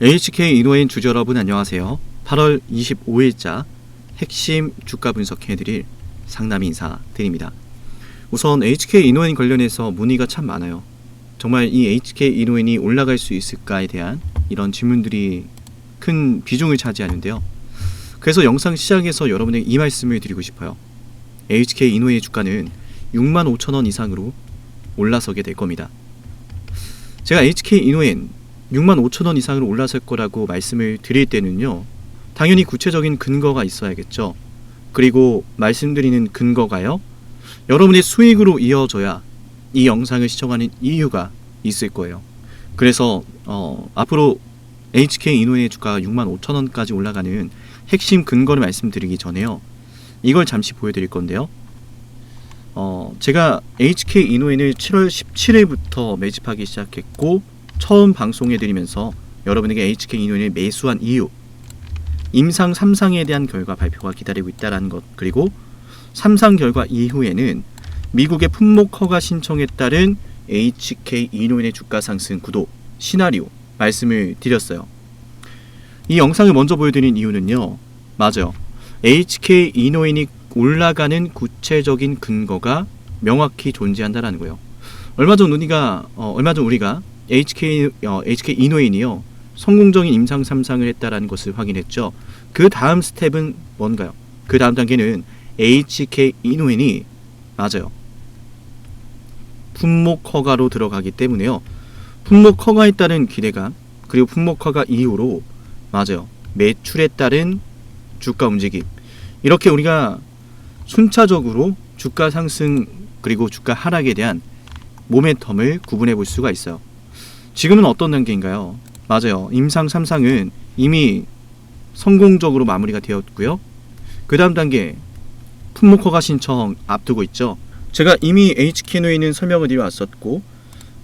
HK 이노인 주주 여러분 안녕하세요. 8월 25일자 핵심 주가 분석해드릴 상담 인사드립니다. 우선 HK 이노인 관련해서 문의가 참 많아요. 정말 이 HK 이노인이 올라갈 수 있을까에 대한 이런 질문들이 큰 비중을 차지하는데요. 그래서 영상 시작에서 여러분에게 이 말씀을 드리고 싶어요. HK 이노인의 주가는 65,000원 이상으로 올라서게 될 겁니다. 제가 HK 이노인 65,000원 이상으로 올라설 거라고 말씀을 드릴 때는요, 당연히 구체적인 근거가 있어야겠죠. 그리고 말씀드리는 근거가요, 여러분의 수익으로 이어져야 이 영상을 시청하는 이유가 있을 거예요. 그래서 앞으로 HK 이노인의 주가가 65,000원까지 올라가는 핵심 근거를 말씀드리기 전에요, 이걸 잠시 보여드릴 건데요. 제가 HK 이노인을 7월 17일부터 매집하기 시작했고, 처음 방송해드리면서 여러분에게 HK 이노인을 매수한 이유, 임상 3상에 대한 결과 발표가 기다리고 있다는 것, 그리고 3상 결과 이후에는 미국의 품목 허가 신청에 따른 HK 이노인의 주가 상승 구도 시나리오 말씀을 드렸어요. 이 영상을 먼저 보여드린 이유는요, 맞아요, HK 이노인이 올라가는 구체적인 근거가 명확히 존재한다라는 거예요. 얼마 전 우리가 HK 이노인이요, 성공적인 임상 3상을 했다라는 것을 확인했죠. 그 다음 스텝은 뭔가요? 그 다음 단계는 HK 이노인이 맞아요, 품목 허가로 들어가기 때문에요. 품목 허가에 따른 기대감, 그리고 품목 허가 이후로 맞아요, 매출에 따른 주가 움직임, 이렇게 우리가 순차적으로 주가 상승 그리고 주가 하락에 대한 모멘텀을 구분해 볼 수가 있어요. 지금은 어떤 단계인가요? 맞아요, 임상 3상은 이미 성공적으로 마무리가 되었고요. 그 다음 단계 품목 허가 신청 앞두고 있죠. 제가 이미 HK 이노인은 설명을 드려왔었고,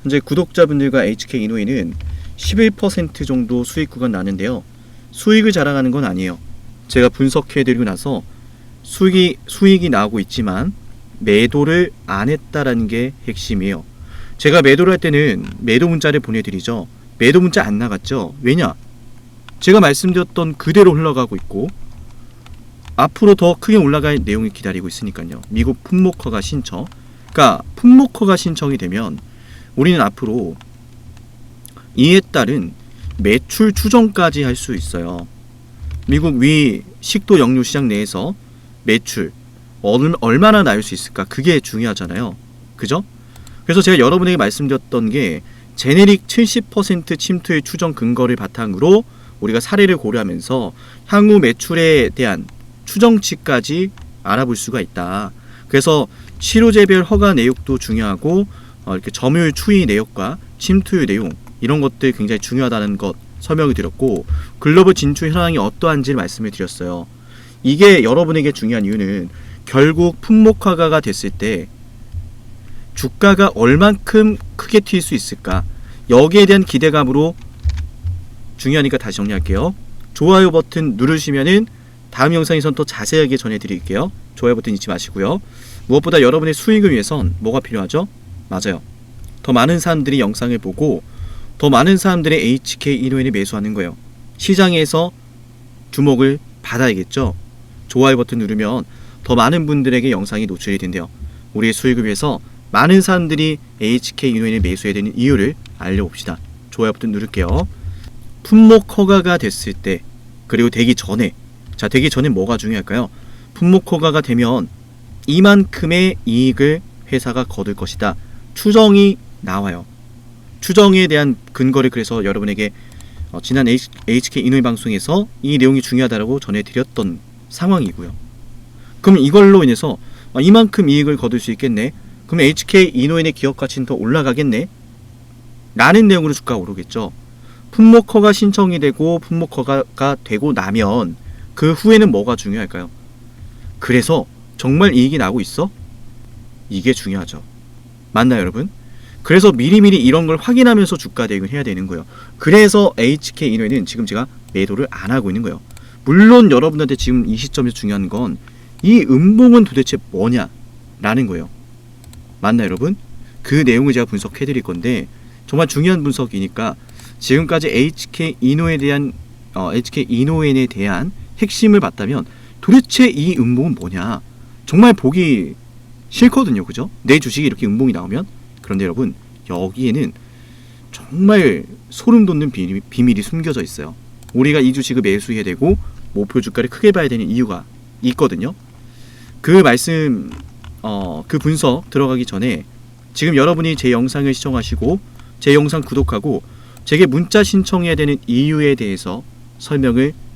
현재 구독자분들과 HK 이노인은 11% 정도 수익 구간 나는데요, 수익을 자랑하는 건 아니에요. 제가 분석해드리고 나서 수익이 나오고 있지만 매도를 안 했다라는 게 핵심이에요. 제가 매도를 할 때는 매도 문자를 보내드리죠. 매도 문자 안 나갔죠. 왜냐? 제가 말씀드렸던 그대로 흘러가고 있고, 앞으로 더 크게 올라갈 내용이 기다리고 있으니까요. 미국 품목 허가 신청, 그러니까 품목 허가 신청이 되면 우리는 앞으로 이에 따른 매출 추정까지 할 수 있어요. 미국 위 식도 역류 시장 내에서 매출 얼마나 나올 수 있을까, 그게 중요하잖아요. 그죠? 그래서 제가 여러분에게 말씀드렸던 게 제네릭 70% 침투의 추정 근거를 바탕으로 우리가 사례를 고려하면서 향후 매출에 대한 추정치까지 알아볼 수가 있다. 그래서 치료제별 허가 내역도 중요하고, 이렇게 점유율 추이 내역과 침투율 내용, 이런 것들 굉장히 중요하다는 것 설명을 드렸고, 글로벌 진출 현황이 어떠한지를 말씀을 드렸어요. 이게 여러분에게 중요한 이유는 결국 품목 허가가 됐을 때 주가가 얼만큼 크게 튈 수 있을까, 여기에 대한 기대감으로 중요하니까 다시 정리할게요. 좋아요 버튼 누르시면은 다음 영상에선 더 자세하게 전해드릴게요. 좋아요 버튼 잊지 마시고요. 무엇보다 여러분의 수익을 위해선 뭐가 필요하죠? 맞아요, 더 많은 사람들이 영상을 보고 더 많은 사람들의 HK 이노인을 매수하는 거예요. 시장에서 주목을 받아야겠죠. 좋아요 버튼 누르면 더 많은 분들에게 영상이 노출이 된대요. 우리의 수익을 위해서 많은 사람들이 HK 이노인을 매수해야 되는 이유를 알려봅시다. 좋아요 버튼 누를게요. 품목 허가가 됐을 때, 그리고 되기 전에, 자, 되기 전에 뭐가 중요할까요? 품목 허가가 되면 이만큼의 이익을 회사가 거둘 것이다, 추정이 나와요. 추정에 대한 근거를 그래서 여러분에게 지난 HK 이노인 방송에서 이 내용이 중요하다고 전해드렸던 상황이고요. 그럼 이걸로 인해서 이만큼 이익을 거둘 수 있겠네, 그럼 HK 이노인의 기업 가치는 더 올라가겠네 라는 내용으로 주가가 오르겠죠. 품목 허가 신청이 되고 품목 허가가 되고 나면 그 후에는 뭐가 중요할까요? 그래서 정말 이익이 나고 있어? 이게 중요하죠. 맞나요, 여러분? 그래서 미리미리 이런 걸 확인하면서 주가 대응을 해야 되는 거예요. 그래서 HK 이노인은 지금 제가 매도를 안 하고 있는 거예요. 물론 여러분한테 지금 이 시점에서 중요한 건 이 음봉은 도대체 뭐냐 라는 거예요. 맞나요, 여러분? 그 내용을 제가 분석해 드릴 건데, 정말 중요한 분석이니까 지금까지 HK 이노엔에 대한 핵심을 봤다면 도대체 이 음봉은 뭐냐? 정말 보기 싫거든요, 그죠? 내 주식이 이렇게 음봉이 나오면. 그런데 여러분, 여기에는 정말 소름 돋는 비밀이 숨겨져 있어요. 우리가 이 주식을 매수해야 되고 목표 주가를 크게 봐야 되는 이유가 있거든요. 그 분석 들어가기 전에 지금 여러분이 제 영상을 시청하시고 제 영상 구독하고 제게 문자 신청해야 되는 이유에 대해서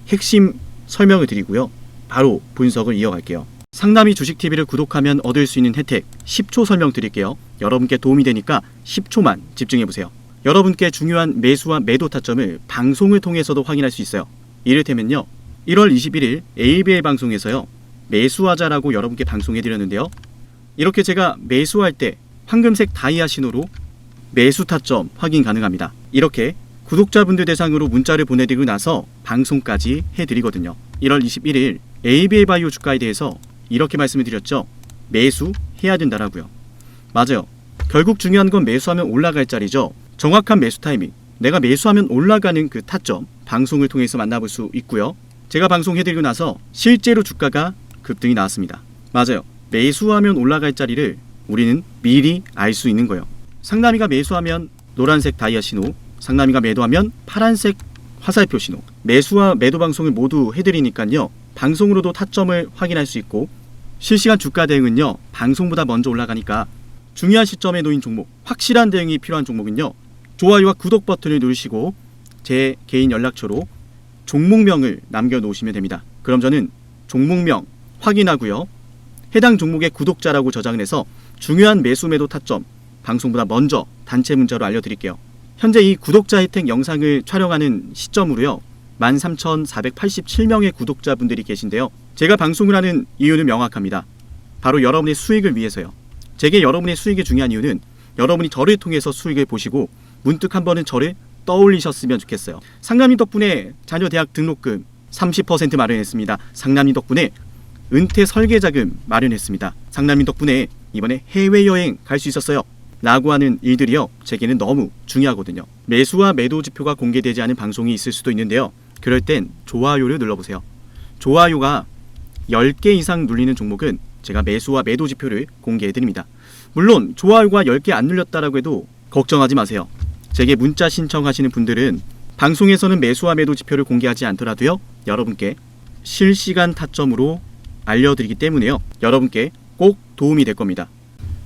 핵심 설명을 드리고요. 바로 분석을 이어갈게요. 상남이 주식TV를 구독하면 얻을 수 있는 혜택 10초 설명드릴게요. 여러분께 도움이 되니까 10초만 집중해보세요. 여러분께 중요한 매수와 매도 타점을 방송을 통해서도 확인할 수 있어요. 이를테면요, 1월 21일 ABL 방송에서요, 매수하자라고 여러분께 방송해드렸는데요, 이렇게 제가 매수할 때 황금색 다이아 신호로 매수 타점 확인 가능합니다. 이렇게 구독자분들 대상으로 문자를 보내드리고 나서 방송까지 해드리거든요. 1월 21일 ABL 바이오 주가에 대해서 이렇게 말씀을 드렸죠. 매수해야 된다라고요. 맞아요. 결국 중요한 건 매수하면 올라갈 자리죠. 정확한 매수 타이밍, 내가 매수하면 올라가는 그 타점 방송을 통해서 만나볼 수 있고요. 제가 방송해드리고 나서 실제로 주가가 급등이 나왔습니다. 맞아요. 매수하면 올라갈 자리를 우리는 미리 알 수 있는 거예요. 상남이가 매수하면 노란색 다이아 신호, 상남이가 매도하면 파란색 화살표 신호. 매수와 매도 방송을 모두 해드리니까요, 방송으로도 타점을 확인할 수 있고, 실시간 주가 대응은요, 방송보다 먼저 올라가니까 중요한 시점에 놓인 종목, 확실한 대응이 필요한 종목은요, 좋아요와 구독 버튼을 누르시고 제 개인 연락처로 종목명을 남겨놓으시면 됩니다. 그럼 저는 종목명 확인하고요, 해당 종목의 구독자라고 저장을 해서 중요한 매수 매도 타점 방송보다 먼저 단체 문자로 알려드릴게요. 현재 이 구독자 혜택 영상을 촬영하는 시점으로요, 13,487명의 구독자분들이 계신데요, 제가 방송을 하는 이유는 명확합니다. 바로 여러분의 수익을 위해서요. 제게 여러분의 수익이 중요한 이유는 여러분이 저를 통해서 수익을 보시고 문득 한 번은 저를 떠올리셨으면 좋겠어요. 상남이 덕분에 자녀 대학 등록금 30% 마련했습니다. 상남이 덕분에 은퇴 설계자금 마련했습니다. 상남이 덕분에 이번에 해외여행 갈 수 있었어요. 라고 하는 일들이요, 제게는 너무 중요하거든요. 매수와 매도 지표가 공개되지 않은 방송이 있을 수도 있는데요, 그럴 땐 좋아요를 눌러보세요. 좋아요가 10개 이상 눌리는 종목은 제가 매수와 매도 지표를 공개해드립니다. 물론 좋아요가 10개 안 눌렸다라고 해도 걱정하지 마세요. 제게 문자 신청하시는 분들은 방송에서는 매수와 매도 지표를 공개하지 않더라도요, 여러분께 실시간 타점으로 알려드리기 때문에요, 여러분께 꼭 도움이 될 겁니다.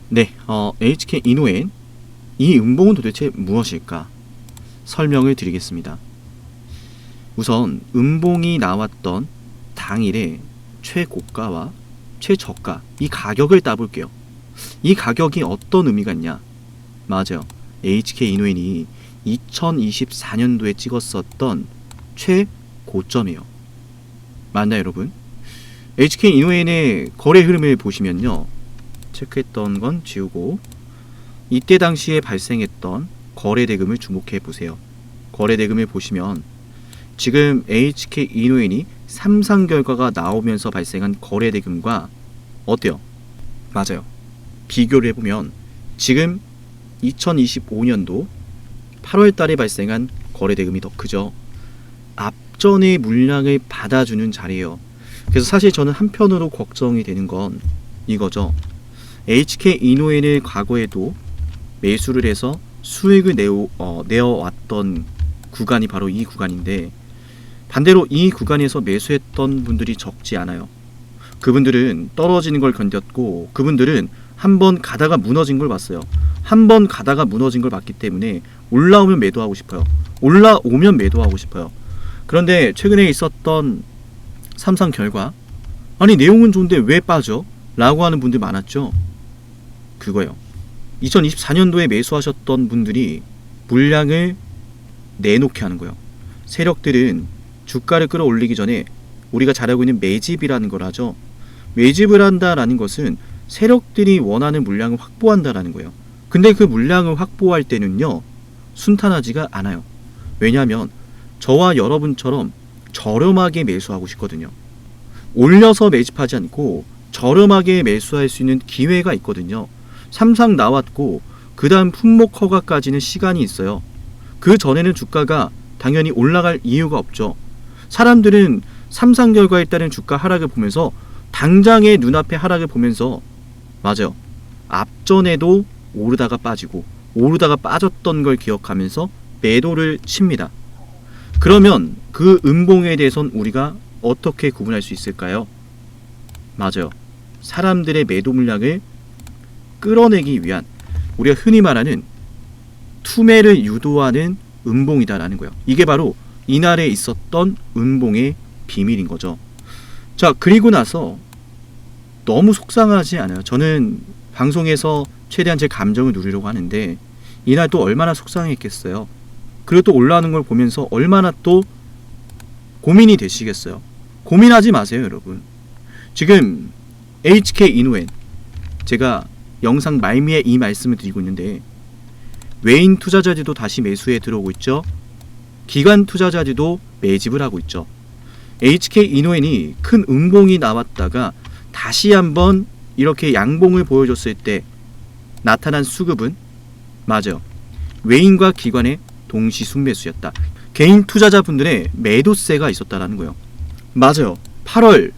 네, HK 이노엔, 이 음봉은 도대체 무엇일까? 설명을 드리겠습니다. 우선 음봉이 나왔던 당일의 최고가와 최저가, 이 가격을 따볼게요. 이 가격이 어떤 의미가 있냐? 맞아요. HK 이노엔이 2024년도에 찍었었던 최고점이에요. 맞나요, 여러분? HK 이노엔의 거래 흐름을 보시면요, 체크했던 건 지우고 이때 당시에 발생했던 거래 대금을 주목해 보세요. 거래 대금을 보시면 지금 HK 이노엔이 삼상 결과가 나오면서 발생한 거래 대금과 어때요? 맞아요. 비교를 해보면 지금 2025년도 8월 달에 발생한 거래 대금이 더 크죠. 앞전의 물량을 받아주는 자리예요. 그래서 사실 저는 한편으로 걱정이 되는 건 이거죠. HK 이노엔을 과거에도 매수를 해서 수익을 내어왔던 구간이 바로 이 구간인데, 반대로 이 구간에서 매수했던 분들이 적지 않아요. 그분들은 떨어지는 걸 견뎠고, 그분들은 한번 가다가 무너진 걸 봤어요. 한번 가다가 무너진 걸 봤기 때문에 올라오면 매도하고 싶어요. 올라오면 매도하고 싶어요. 그런데 최근에 있었던 삼상 결과, 아니 내용은 좋은데 왜 빠져? 라고 하는 분들 많았죠. 그거요. 2024년도에 매수하셨던 분들이 물량을 내놓게 하는 거예요. 세력들은 주가를 끌어올리기 전에 우리가 잘 알고 있는 매집이라는 걸 하죠. 매집을 한다라는 것은 세력들이 원하는 물량을 확보한다라는 거예요. 근데 그 물량을 확보할 때는요, 순탄하지가 않아요. 왜냐하면 저와 여러분처럼 저렴하게 매수하고 싶거든요. 올려서 매집하지 않고 저렴하게 매수할 수 있는 기회가 있거든요. 삼상 나왔고 그 다음 품목 허가까지는 시간이 있어요. 그 전에는 주가가 당연히 올라갈 이유가 없죠. 사람들은 3상 결과에 따른 주가 하락을 보면서 당장의 눈앞에 하락을 보면서 맞아요. 앞전에도 오르다가 빠지고 오르다가 빠졌던 걸 기억하면서 매도를 칩니다. 그러면 그 음봉에 대해선 우리가 어떻게 구분할 수 있을까요? 맞아요. 사람들의 매도 물량을 끌어내기 위한 우리가 흔히 말하는 투매를 유도하는 음봉이다라는 거예요. 이게 바로 이날에 있었던 음봉의 비밀인 거죠. 자, 그리고 나서 너무 속상하지 않아요. 저는 방송에서 최대한 제 감정을 누리려고 하는데 이날 또 얼마나 속상했겠어요. 그리고 또 올라오는 걸 보면서 얼마나 또 고민이 되시겠어요. 고민하지 마세요, 여러분. 지금 HK 이노엔, 제가 영상 말미에 이 말씀을 드리고 있는데 외인 투자자들도 다시 매수에 들어오고 있죠. 기관 투자자들도 매집을 하고 있죠. HK 이노엔이 큰 음봉이 나왔다가 다시 한번 이렇게 양봉을 보여줬을 때 나타난 수급은 맞아요. 외인과 기관의 동시 순매수였다. 개인 투자자분들의 매도세가 있었다라는 거예요. 맞아요. 8월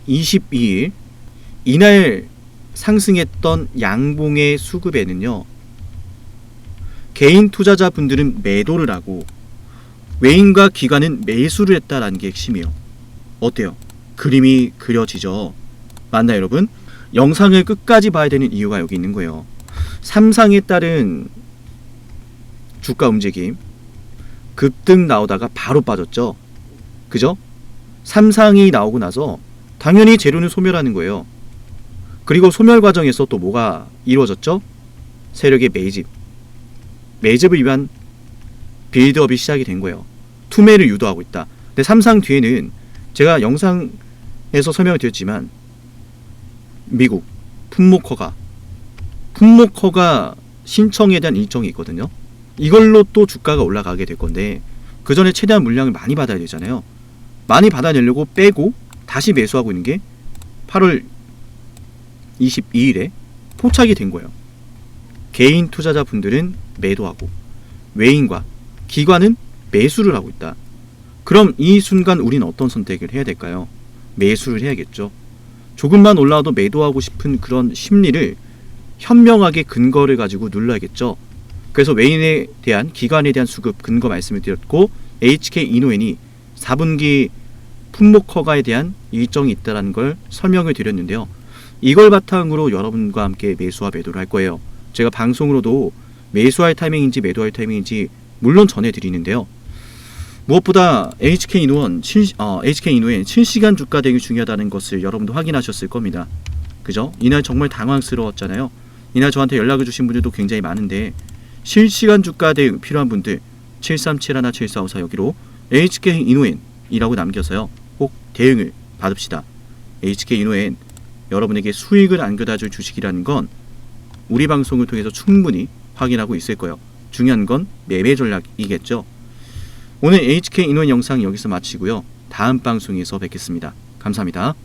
22일 이날 상승했던 양봉의 수급에는요, 개인 투자자분들은 매도를 하고 외인과 기관은 매수를 했다라는 게 핵심이에요. 어때요? 그림이 그려지죠? 맞나요, 여러분? 영상을 끝까지 봐야 되는 이유가 여기 있는 거예요. 3상에 따른 주가 움직임, 급등 나오다가 바로 빠졌죠? 그죠? 3상이 나오고 나서 당연히 재료는 소멸하는 거예요. 그리고 소멸 과정에서 또 뭐가 이루어졌죠? 세력의 매집을 위한 빌드업이 시작이 된 거예요. 투매를 유도하고 있다. 근데 3상 뒤에는 제가 영상에서 설명을 드렸지만 미국 품목허가 신청에 대한 일정이 있거든요. 이걸로 또 주가가 올라가게 될 건데 그 전에 최대한 물량을 많이 받아야 되잖아요. 많이 받아내려고 빼고 다시 매수하고 있는 게 8월 22일에 포착이 된 거예요. 개인 투자자분들은 매도하고 외인과 기관은 매수를 하고 있다. 그럼 이 순간 우리는 어떤 선택을 해야 될까요? 매수를 해야겠죠. 조금만 올라와도 매도하고 싶은 그런 심리를 현명하게 근거를 가지고 눌러야겠죠. 그래서 외인에 대한 기관에 대한 수급 근거 말씀을 드렸고 HK 이노엔이 4분기 품목 허가에 대한 일정이 있다는 걸 설명을 드렸는데요. 이걸 바탕으로 여러분과 함께 매수와 매도를 할 거예요. 제가 방송으로도 매수할 타이밍인지 매도할 타이밍인지 물론 전해드리는데요. 무엇보다 HK 이노엔 실시간 주가 대응이 중요하다는 것을 여러분도 확인하셨을 겁니다. 그죠? 이날 정말 당황스러웠잖아요. 이날 저한테 연락을 주신 분들도 굉장히 많은데 실시간 주가 대응 필요한 분들 7371-7454 여기로 HK 이노엔이라고 남겨서요. 꼭 대응을 받읍시다. HK 이노엔 여러분에게 수익을 안겨다줄 주식이라는 건 우리 방송을 통해서 충분히 확인하고 있을 거예요. 중요한 건 매매 전략이겠죠. 오늘 HK 이노엔 영상 여기서 마치고요. 다음 방송에서 뵙겠습니다. 감사합니다.